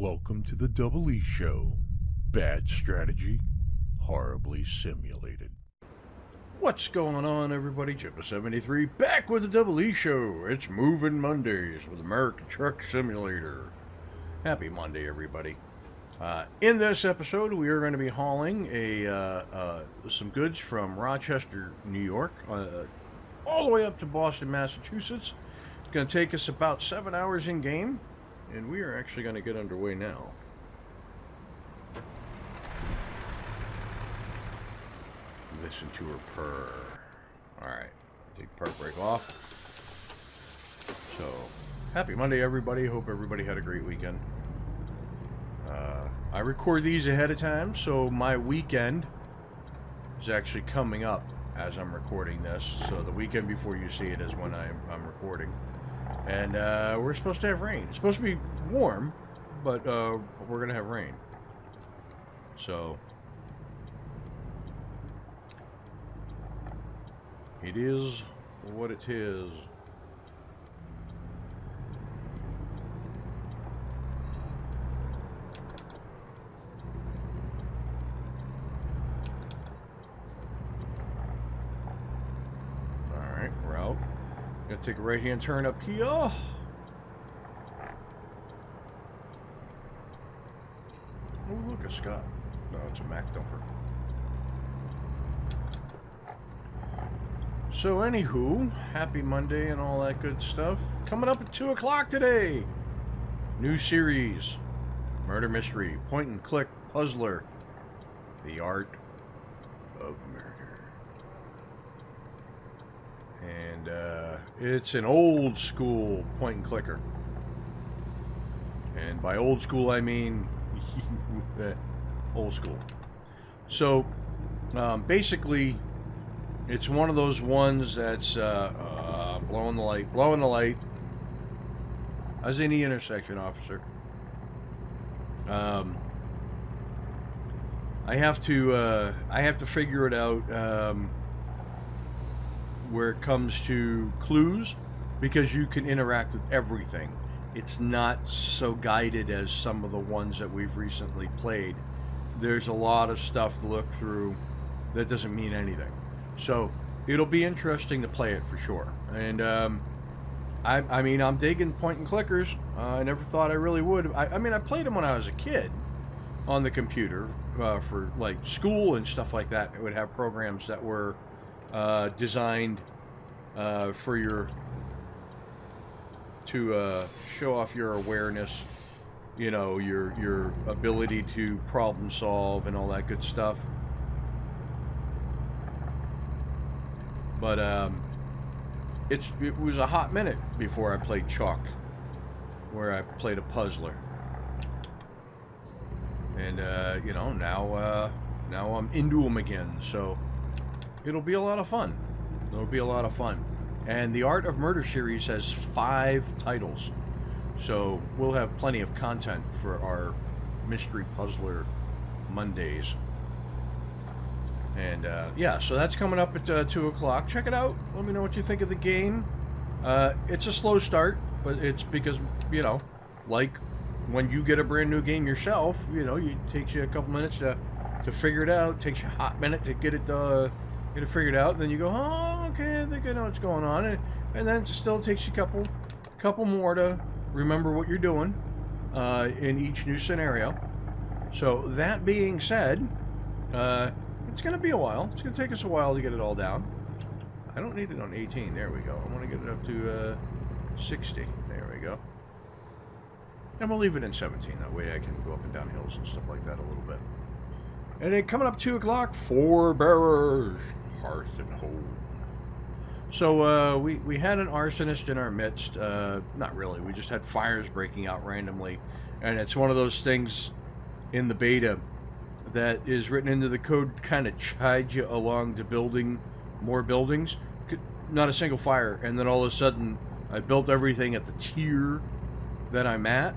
Welcome to the DoubleEShow. Bad strategy, horribly simulated. What's going on, everybody? Jibba73 back with the DoubleEShow. It's Moving Mondays with American Truck Simulator. Happy Monday, everybody. In this episode, we are going to be hauling some goods from Rochester, New York, all the way up to Boston, Massachusetts. It's going to take us about 7 hours in game. And we are actually going to get underway now. Listen to her purr. Alright, take park brake off. So, happy Monday, everybody. Hope everybody had a great weekend. I record these ahead of time, so my weekend is actually coming up as I'm recording this. So the weekend before you see it is when I'm recording. And we're supposed to have rain. It's supposed to be warm, but we're going to have rain. So, it is what it is. Alright, we're out. Gonna take a right-hand turn up here. Oh, look, a Scott. No, it's a Mack dumper. So, anywho, happy Monday and all that good stuff. Coming up at 2 o'clock today. New series. Murder Mystery. Point and click puzzler. The Art of Murder. And it's an old school point and clicker. And by old school I mean old school. So basically it's one of those ones that's blowing the light. I was in the intersection, officer. I have to figure it out where it comes to clues, because you can interact with everything. It's not so guided as some of the ones that we've recently played. There's a lot of stuff to look through that doesn't mean anything. So it'll be interesting to play it for sure. And I mean, I'm digging point and clickers. I never thought I really would. I mean, I played them when I was a kid on the computer for like school and stuff like that. It would have programs that were designed for your to show off your awareness, you know, your ability to problem solve and all that good stuff. But it was a hot minute before I played Chalk, where I played a puzzler. And you know, now I'm into them again, so it'll be a lot of fun. It'll be a lot of fun. And the Art of Murder series has 5 titles. So we'll have plenty of content for our Mystery Puzzler Mondays. And yeah, so that's coming up at 2 o'clock. Check it out. Let me know what you think of the game. It's a slow start, but it's because, you know, like when you get a brand new game yourself, you know, it takes you a couple minutes to figure it out. It takes you a hot minute to get it figured out, and then you go, oh, okay, I think I know what's going on, and then it still takes you a couple more to remember what you're doing in each new scenario. So that being said, it's going to be a while. It's going to take us a while to get it all down. I don't need it on 18. There we go. I want to get it up to 60. There we go. And we'll leave it in 17. That way I can go up and down hills and stuff like that a little bit. And then coming up 2 o'clock, 4 bearers, hearth and home. So we had an arsonist in our midst. Not really. We just had fires breaking out randomly. And it's one of those things in the beta that is written into the code to kind of chide you along to building more buildings. Not a single fire. And then all of a sudden, I built everything at the tier that I'm at.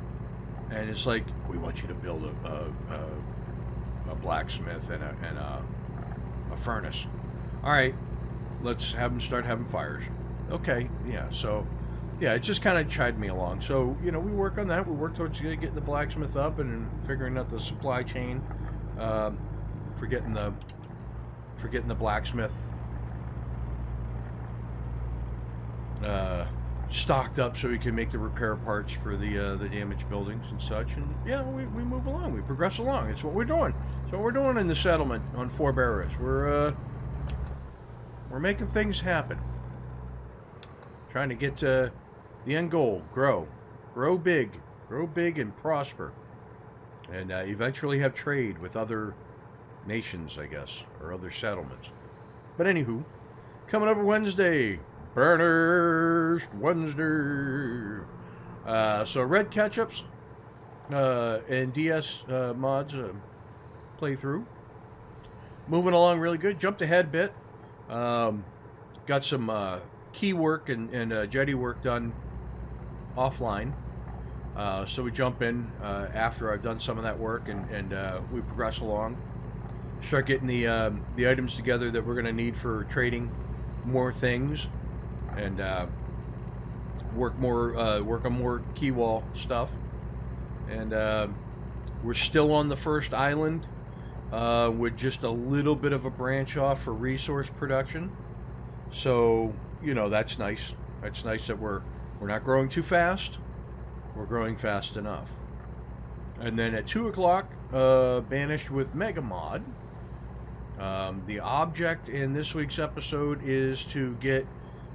And it's like, we want you to build a blacksmith and a furnace. All right, let's have them start having fires. Okay, yeah, so yeah, it just kind of chided me along. So, you know, we work on that. We work towards getting the blacksmith up and figuring out the supply chain. For getting the blacksmith stocked up so we can make the repair parts for the damaged buildings and such. And yeah, we move along. We progress along. It's what we're doing. It's what we're doing in the settlement on Four Barrows. We're making things happen. Trying to get to the end goal. Grow big and prosper. And eventually have trade with other nations, I guess, or other settlements. But anywho, coming up Wednesday, Burners Wednesday. So Red Ketchups and DS mods playthrough. Moving along really good. Jumped ahead a bit. Got some key work and jetty work done offline. So we jump in after I've done some of that work, and we progress along. Start getting the items together that we're going to need for trading more things, and work on more key wall stuff. And we're still on the first island with just a little bit of a branch off for resource production. So, you know, that's nice. That's nice that we're not growing too fast. We're growing fast enough. And then at 2 o'clock, banished with Mega Mod. The object in this week's episode is to get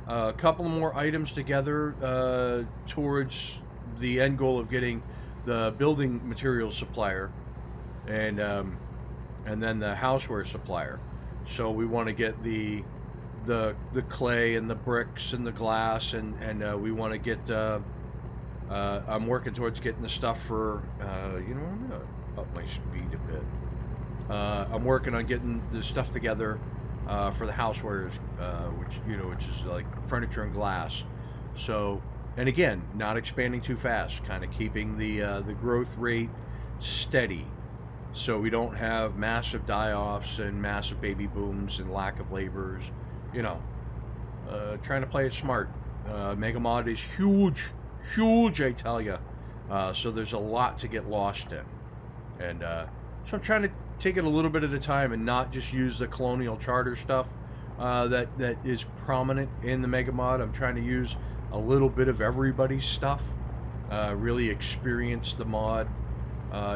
a couple more items together towards the end goal of getting the building materials supplier and then the houseware supplier. So we want to get the clay and the bricks and the glass, and we want to get I'm working towards getting the stuff for you know, I'm gonna up my speed a bit. I'm working on getting the stuff together for the housewares, which is like furniture and glass. So, and again, not expanding too fast, kind of keeping the growth rate steady, so we don't have massive die-offs and massive baby booms and lack of laborers. You know, trying to play it smart. Mega Mod is huge, I tell you. So there's a lot to get lost in, and so I'm trying to take it a little bit at a time and not just use the colonial charter stuff that is prominent in the Mega Mod. I'm trying to use a little bit of everybody's stuff, really experience the mod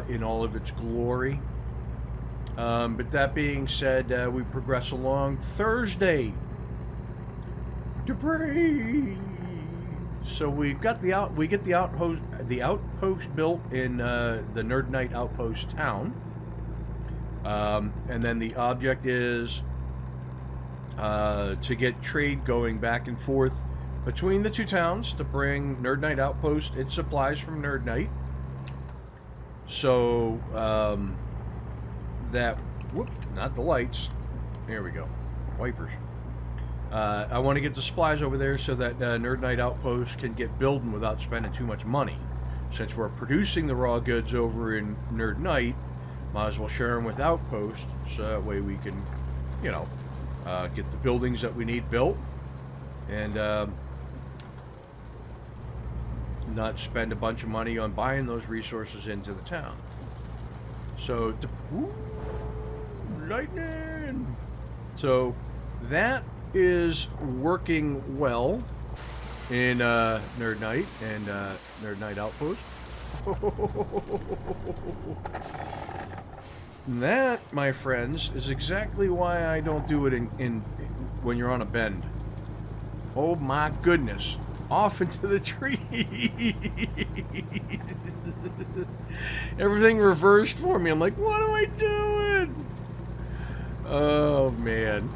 in all of its glory. But that being said, we progress along. Thursday, debris. So we've got the outpost built in the Nerd Night Outpost town. And then the object is to get trade going back and forth between the two towns to bring Nerd Night Outpost its supplies from Nerd Night. So not the lights. There we go, wipers. I want to get the supplies over there so that Nerd Night Outpost can get building without spending too much money. Since we're producing the raw goods over in Nerd Night, might as well share them with Outpost, so that way we can, you know, get the buildings that we need built, and not spend a bunch of money on buying those resources into the town. So, lightning! So, that is working well in Nerd Night and Nerd Night Outpost. That, my friends, is exactly why I don't do it in when you're on a bend. Oh my goodness. Off into the tree. Everything reversed for me. I'm like, what am I doing? Oh man.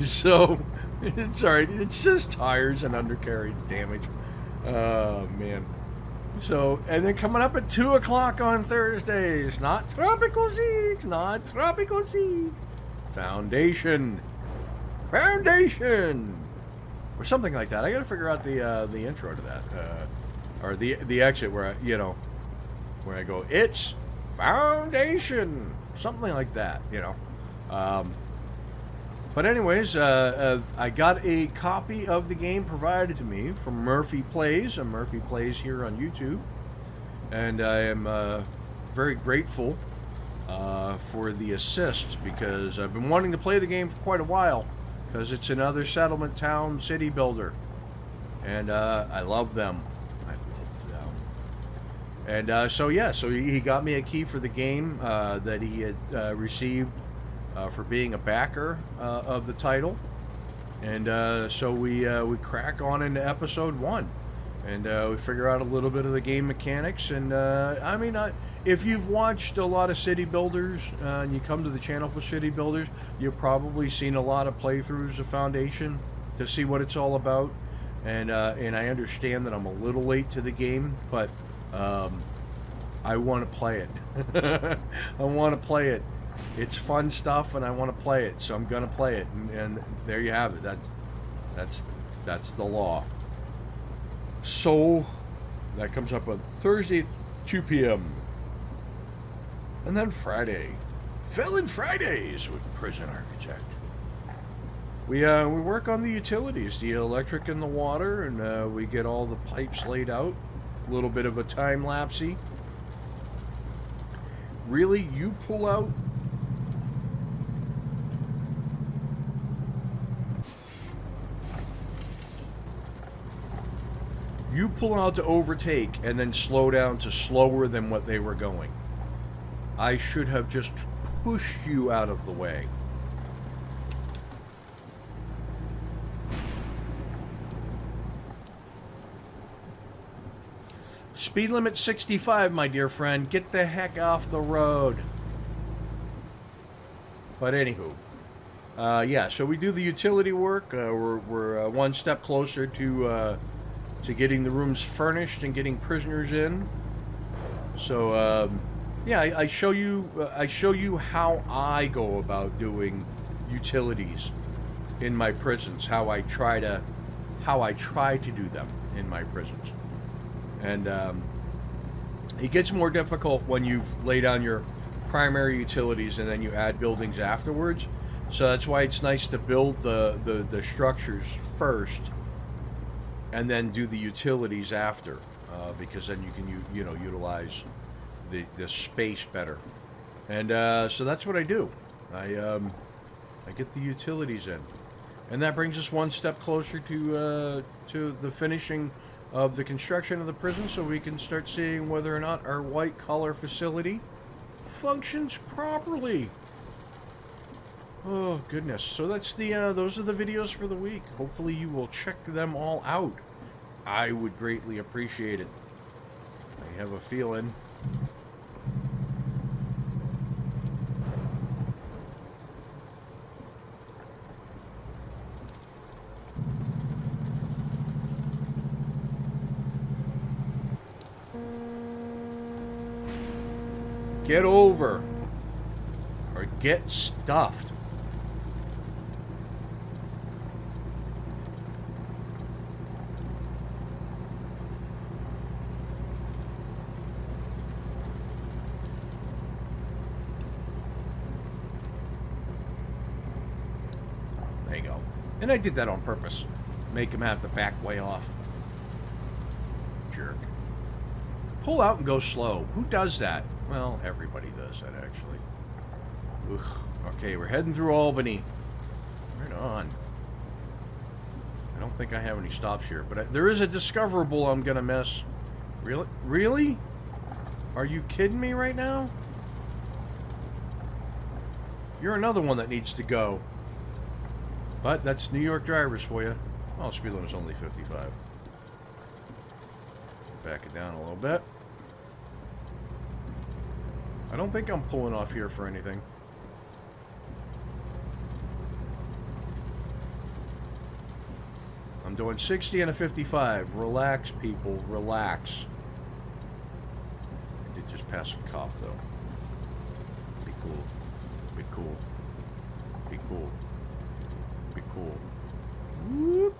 So, it's alright. It's just tires and undercarriage damage. Oh man. So, and then coming up at 2 o'clock on Thursdays, not Tropical Seeds, Foundation, or something like that. I gotta figure out the intro to that, or the exit where where I go, it's Foundation, something like that, But anyways, I got a copy of the game provided to me from Murphy Plays. Murphy Plays here on YouTube. And I am very grateful for the assist, because I've been wanting to play the game for quite a while, because it's another settlement town city builder. And I love them. I love them. And so yeah, so he got me a key for the game that he had received for being a backer of the title. And so we crack on into episode 1. And we figure out a little bit of the game mechanics. And I mean, if you've watched a lot of city builders and you come to the channel for city builders, you've probably seen a lot of playthroughs of Foundation to see what it's all about. And I understand that I'm a little late to the game, but I want to play it. I want to play it. It's fun stuff, and I want to play it, so I'm gonna play it. And there you have it. That's the law. So that comes up on Thursday at 2 p.m. And then Friday, Felon Fridays with Prison Architect. We work on the utilities, the electric and the water, and we get all the pipes laid out. A little bit of a time-lapsey. Really, you pull out to overtake and then slow down to slower than what they were going. I should have just pushed you out of the way. Speed limit 65, my dear friend. Get the heck off the road. But anywho, yeah, so we do the utility work. We're one step closer to getting the rooms furnished and getting prisoners in. So yeah, I show you how I go about doing utilities in my prisons, how I try to do them in my prisons. And it gets more difficult when you've laid down your primary utilities and then you add buildings afterwards. So that's why it's nice to build the structures first and then do the utilities after, because then you can utilize the space better. And so that's what I do. I get the utilities in, and that brings us one step closer to the finishing of the construction of the prison, so we can start seeing whether or not our white collar facility functions properly. Oh goodness. So that's those are the videos for the week. Hopefully you will check them all out. I would greatly appreciate it. I have a feeling. Get over. Or get stuffed. There you go. And I did that on purpose. Make him have the back way off. Jerk. Pull out and go slow. Who does that? Well, everybody does that, actually. Ugh. Okay, we're heading through Albany. Right on. I don't think I have any stops here, but there is a discoverable I'm gonna miss. Really? Really? Are you kidding me right now? You're another one that needs to go. But that's New York drivers for you. Oh, speed limit's only 55. Back it down a little bit. I don't think I'm pulling off here for anything. I'm doing 60 and a 55. Relax, people. Relax. I did just pass a cop, though. Be cool. Be cool. Be cool. Be cool. Whoop.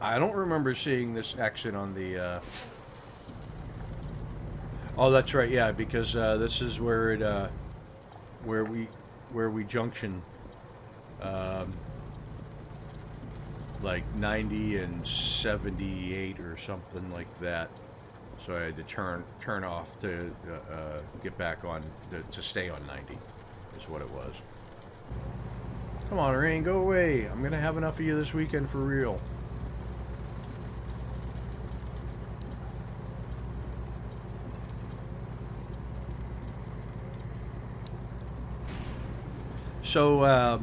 I don't remember seeing this exit on the... Oh, that's right, yeah, because this is where it, where we junction like 90 and 78 or something like that. So I had to turn off to get back on to stay on 90 is what it was. Come on, Rain, go away. I'm gonna have enough of you this weekend for real. So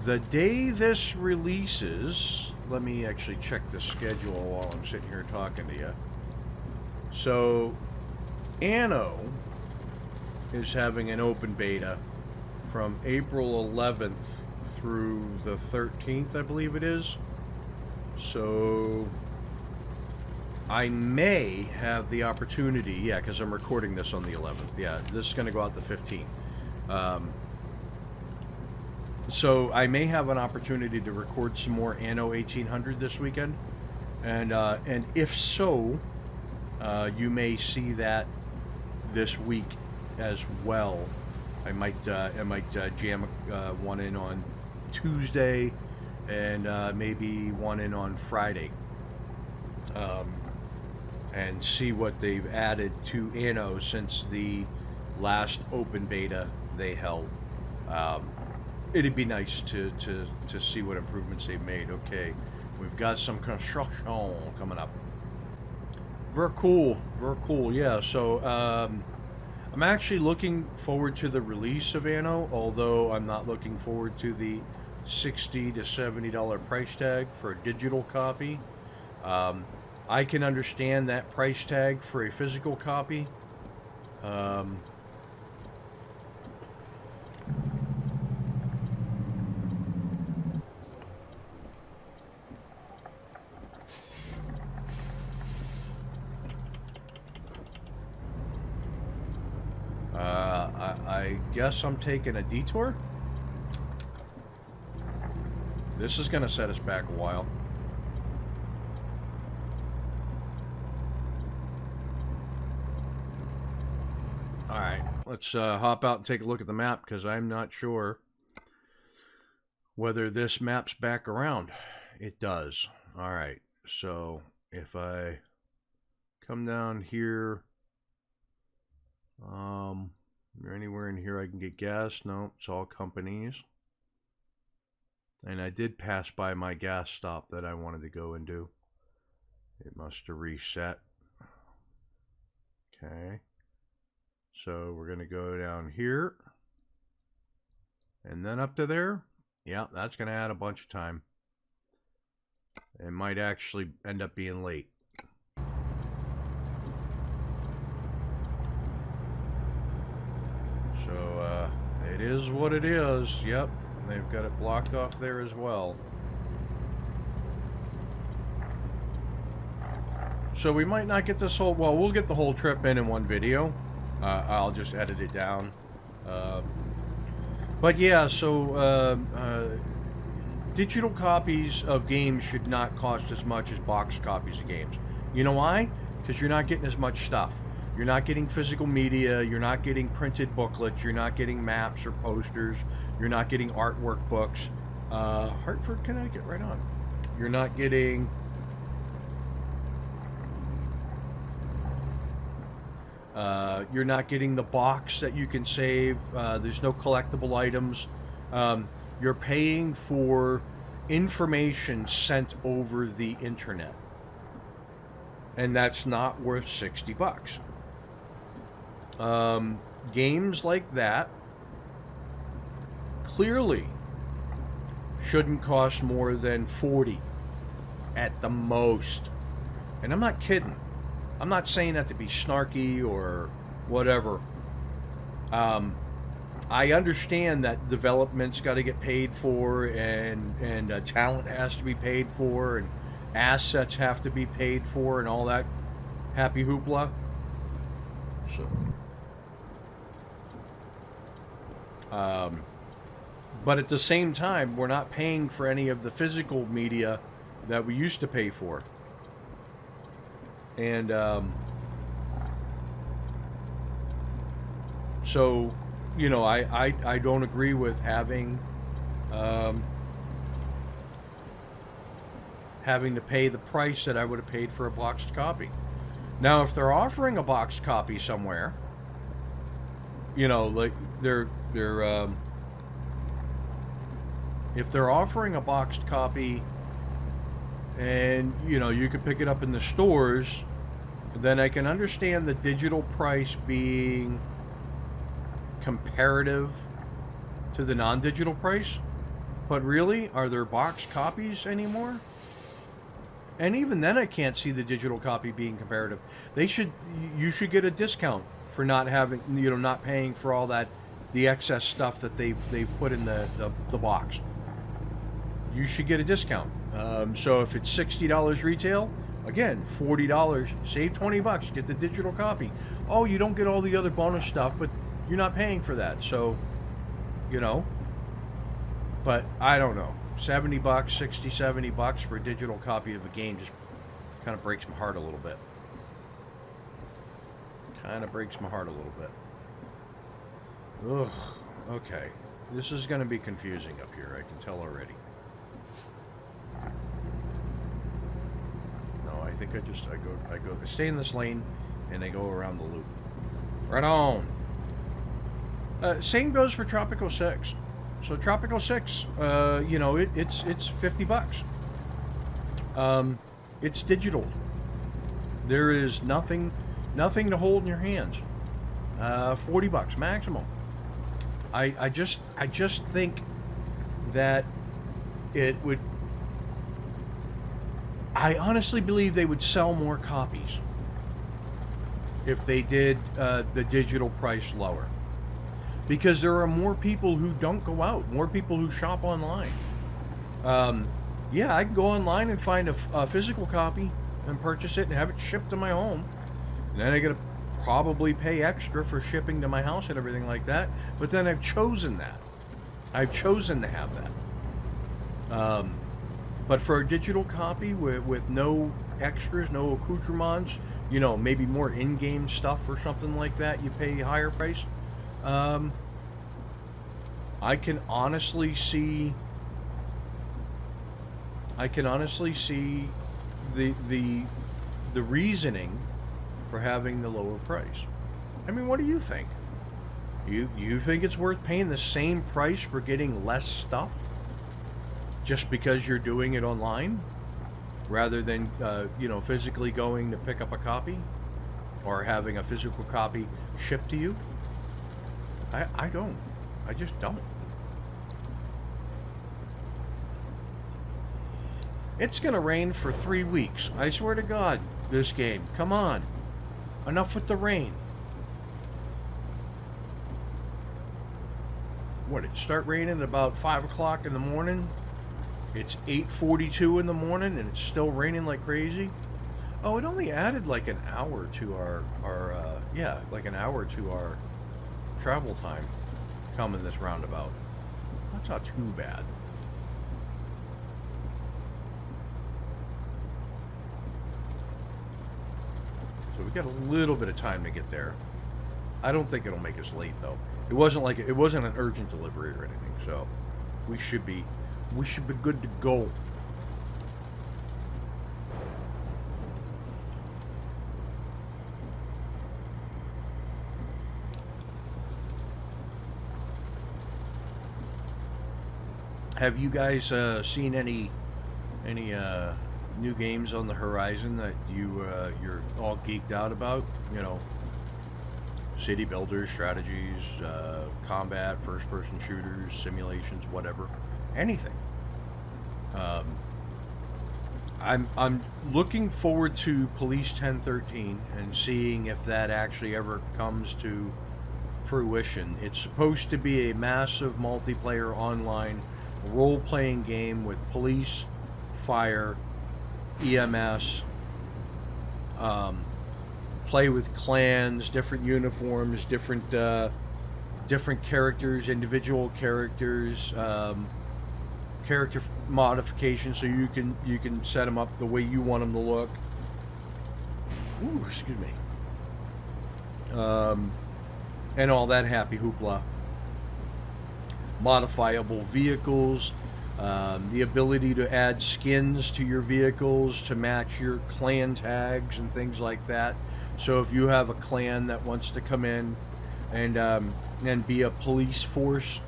the day this releases, let me actually check the schedule while I'm sitting here talking to you. So Anno is having an open beta from April 11th through the 13th, I believe it is. So I may have the opportunity, yeah, because I'm recording this on the 11th. Yeah, this is going to go out the 15th. So I may have an opportunity to record some more Anno 1800 this weekend, and if so, you may see that this week as well. I might jam one in on Tuesday, and maybe one in on Friday, and see what they've added to Anno since the last open beta they held. It'd be nice to see what improvements they've made. Okay, we've got some construction coming up. Very cool, yeah. So I'm actually looking forward to the release of Anno, although I'm not looking forward to the $60 to $70 price tag for a digital copy. I can understand that price tag for a physical copy. I guess I'm taking a detour. This is going to set us back a while. Alright, let's hop out and take a look at the map, because I'm not sure whether this maps back around. It does. Alright, so if I come down here, is there anywhere in here I can get gas? No, it's all companies. And I did pass by my gas stop that I wanted to go and do. It must have reset. Okay. So we're going to go down here. And then up to there. Yeah, that's going to add a bunch of time. It might actually end up being late. So, it is what it is. Yep. They've got it blocked off there as well. So we might not get this whole... Well, we'll get the whole trip in one video. I'll just edit it down. But yeah, so... digital copies of games should not cost as much as box copies of games. You know why? Because you're not getting as much stuff. You're not getting physical media, you're not getting printed booklets, you're not getting maps or posters, you're not getting artwork books. Hartford, Connecticut, right on. You're not getting... you're not getting the box that you can save. There's no collectible items. You're paying for information sent over the internet. And that's not worth $60. Games like that clearly shouldn't cost more than $40 at the most. And I'm not kidding. I'm not saying that to be snarky or whatever. I understand that development's got to get paid for, and talent has to be paid for, and assets have to be paid for, and all that happy hoopla. So, but at the same time, we're not paying for any of the physical media that we used to pay for. And so, you know, I don't agree with having having to pay the price that I would have paid for a boxed copy. Now, if they're offering a boxed copy somewhere, you know, like if they're offering a boxed copy and, you know, you could pick it up in the stores, then I can understand the digital price being comparative to the non-digital price. But really, are there boxed copies anymore? And even then, I can't see the digital copy being comparative. You should get a discount for not having, you know, not paying for all that, the excess stuff that they've put in the box. You should get a discount. So if it's $60 retail, again, $40, save $20, get the digital copy. Oh, you don't get all the other bonus stuff, but you're not paying for that. So, you know, but I don't know. $70, $60, $70 for a digital copy of a game just kind of breaks my heart a little bit. Kind of breaks my heart a little bit. Ugh. Okay. This is going to be confusing up here. I can tell already. No, I think I stay in this lane and I go around the loop. Right on. Same goes for Tropico 6. So Tropico 6, you know, it's $50. It's digital. There is nothing to hold in your hands. $40 maximum. I just think that it would. I honestly believe they would sell more copies if they did the digital price lower. Because there are more people who don't go out, more people who shop online. Yeah, I can go online and find a physical copy and purchase it and have it shipped to my home. And then I gotta probably pay extra for shipping to my house and everything like that. But then I've chosen that. I've chosen to have that. But for a digital copy with no extras, no accoutrements, you know, maybe more in-game stuff or something like that, you pay a higher price. I can honestly see the reasoning for having the lower price. I mean, what do you think? You think it's worth paying the same price for getting less stuff just because you're doing it online rather than you know, physically going to pick up a copy or having a physical copy shipped to you? I don't. I just don't. It's gonna rain for 3 weeks. I swear to God, this game. Come on. Enough with the rain. What, it start raining at about 5 o'clock in the morning? It's 8:42 in the morning and it's still raining like crazy? Oh, it only added like an hour to our yeah, like an hour to our travel time coming this roundabout. That's not too bad. So we got a little bit of time to get there. I don't think it'll make us late though. It wasn't an urgent delivery or anything, so we should be good to go. Have you guys seen any new games on the horizon that you're all geeked out about? You know, city builders, strategies, combat, first-person shooters, simulations, whatever, anything. I'm looking forward to Police 1013 and seeing if that actually ever comes to fruition. It's supposed to be a massive multiplayer online role-playing game with police, fire, EMS, play with clans, different uniforms, different characters, individual characters, character modifications, so you can set them up the way you want them to look. Ooh, excuse me. And all that happy hoopla. modifiable vehicles, the ability to add skins to your vehicles to match your clan tags and things like that. So if you have a clan that wants to come in and be a police force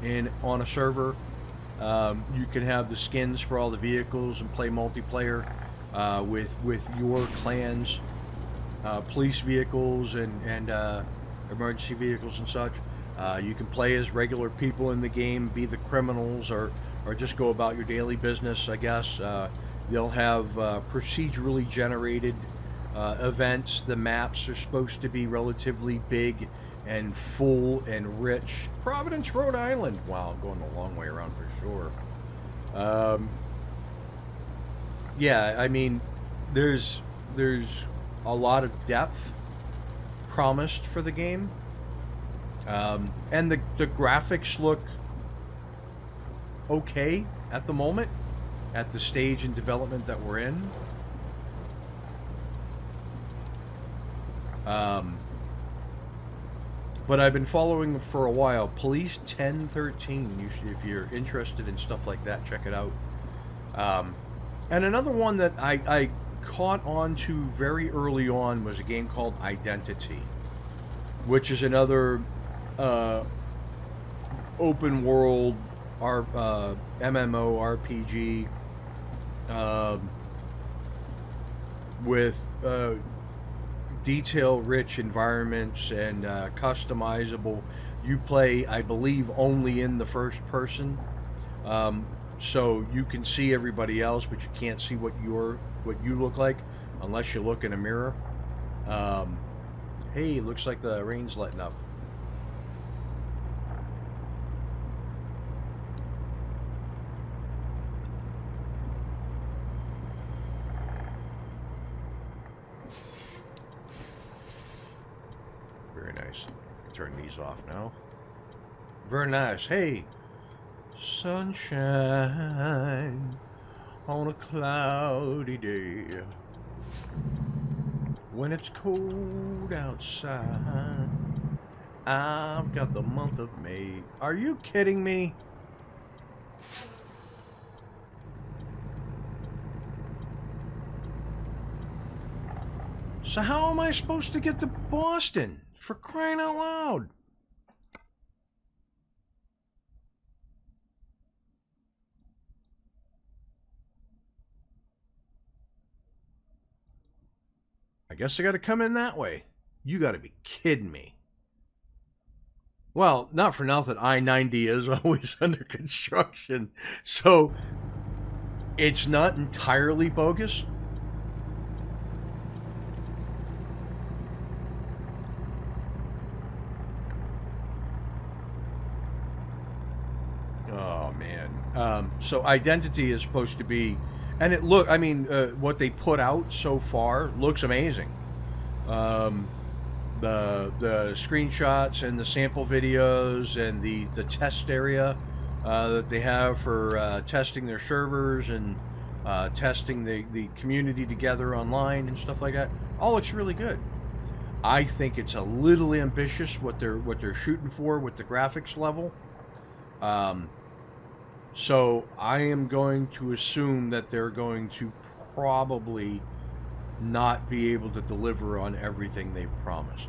on a server, you can have the skins for all the vehicles and play multiplayer with your clan's police vehicles and emergency vehicles and such. You can play as regular people in the game, be the criminals, or just go about your daily business, I guess. They'll have procedurally generated events. The maps are supposed to be relatively big and full and rich. Providence, Rhode Island. Wow, I'm going a long way around for sure. Yeah, I mean, there's a lot of depth promised for the game. And the graphics look okay at the moment, at the stage in development that we're in. But I've been following them for a while. Police 1013. If you're interested in stuff like that, check it out. And another one that I caught on to very early on was a game called Identity, which is another open world MMO RPG with detail-rich environments and customizable. You play, I believe, only in the first person, so you can see everybody else, but you can't see what you look like unless you look in a mirror. Hey, looks like the rain's letting up. Very nice. Turn these off now. Very nice. Hey, sunshine on a cloudy day when it's cold outside. I've got the month of May. Are you kidding me? So how am I supposed to get to Boston? For crying out loud. I guess I gotta come in that way. You gotta be kidding me. Well, not for nothing, I-90 is always under construction, so it's not entirely bogus. Oh, man. So Identity is supposed to be... And what they put out so far looks amazing. The screenshots and the sample videos and the test area that they have for testing their servers and testing the community together online and stuff like that, all looks really good. I think it's a little ambitious what they're shooting for with the graphics level. So I am going to assume that they're going to probably not be able to deliver on everything they've promised.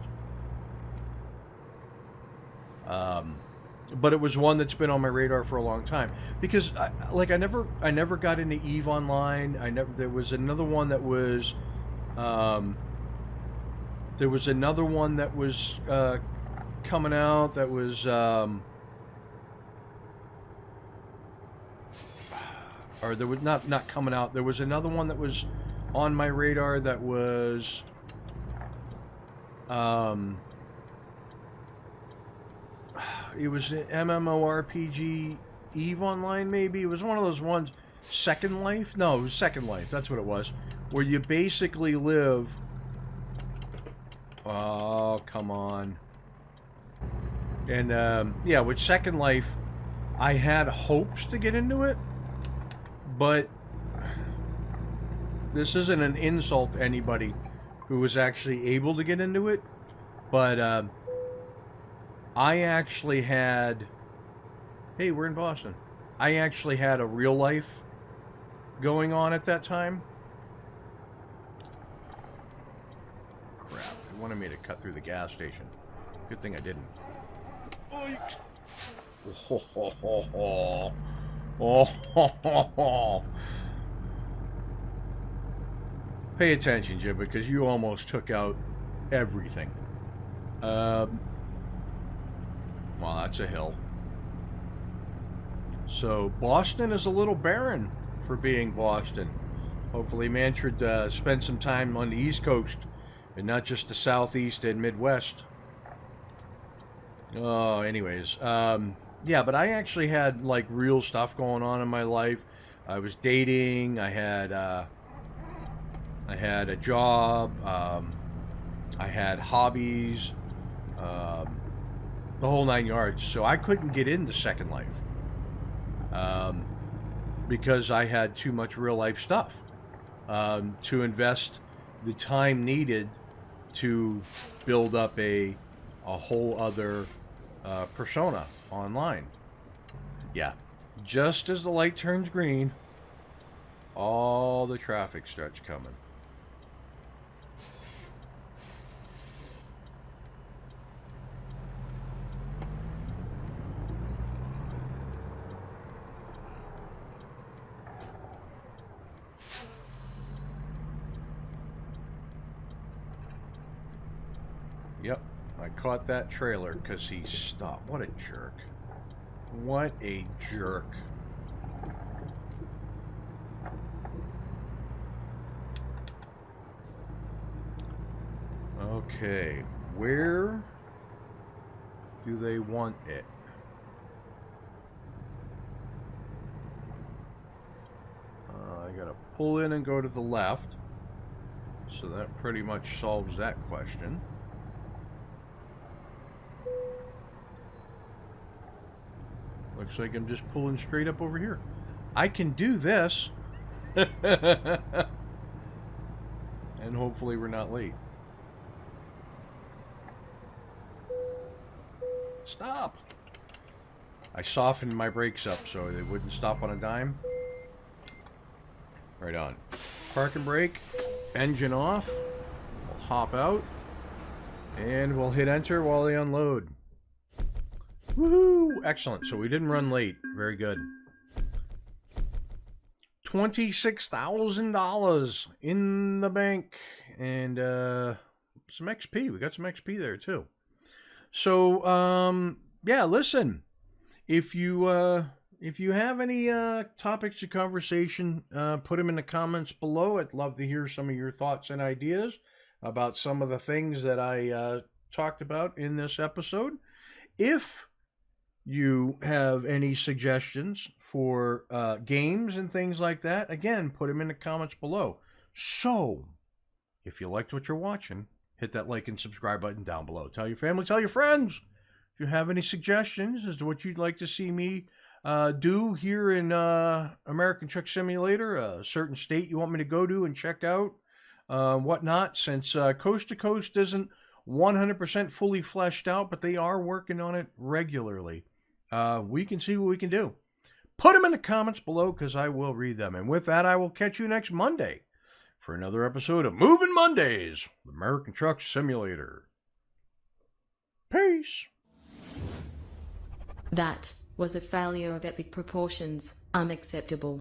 But it was one that's been on my radar for a long time because I never got into EVE Online. There was another one that was coming out that was or there was not coming out. There was another one that was on my radar that was it was an MMORPG, EVE Online maybe. It was one of those ones. Second Life? No, it was Second Life. That's what it was. Where you basically live... Oh, come on. And, yeah, with Second Life, I had hopes to get into it. But this isn't an insult to anybody who was actually able to get into it. But I actually had Hey, we're in Boston. I actually had a real life going on at that time. Crap, they wanted me to cut through the gas station. Good thing I didn't. Oh, ho, ho, ho. Oh, ho, ho, ho. Pay attention, Jibba, because you almost took out everything. Well, that's a hill. So, Boston is a little barren for being Boston. Hopefully, Manfred spend some time on the East Coast and not just the Southeast and Midwest. Oh, anyways. Yeah, but I actually had, like, real stuff going on in my life. I was dating. I had a job. I had hobbies. The whole 9 yards. So I couldn't get into Second Life. Because I had too much real life stuff to invest the time needed to build up a whole other persona online. Yeah, just as the light turns green, all the traffic starts coming. Yep, I caught that trailer because he stopped. What a jerk. What a jerk. Okay, where do they want it? I gotta pull in and go to the left. So that pretty much solves that question. Looks like I'm just pulling straight up over here. I can do this. And hopefully we're not late. Stop! I softened my brakes up so they wouldn't stop on a dime. Right on. Park and brake. Engine off. We'll hop out. And we'll hit enter while they unload. Woohoo! Excellent. So we didn't run late. Very good. $26,000 in the bank. And some XP. We got some XP there too. So, yeah, listen. If you have any topics of conversation, put them in the comments below. I'd love to hear some of your thoughts and ideas about some of the things that I talked about in this episode. If you have any suggestions for games and things like that, again, put them in the comments below. So, if you liked what you're watching, hit that like and subscribe button down below. Tell your family, tell your friends. If you have any suggestions as to what you'd like to see me do here in American Truck Simulator, a certain state you want me to go to and check out, whatnot, since Coast to Coast isn't 100% fully fleshed out, but they are working on it regularly. We can see what we can do. Put them in the comments below because I will read them. And with that, I will catch you next Monday for another episode of Moving Mondays, the American Truck Simulator. Peace. That was a failure of epic proportions, unacceptable.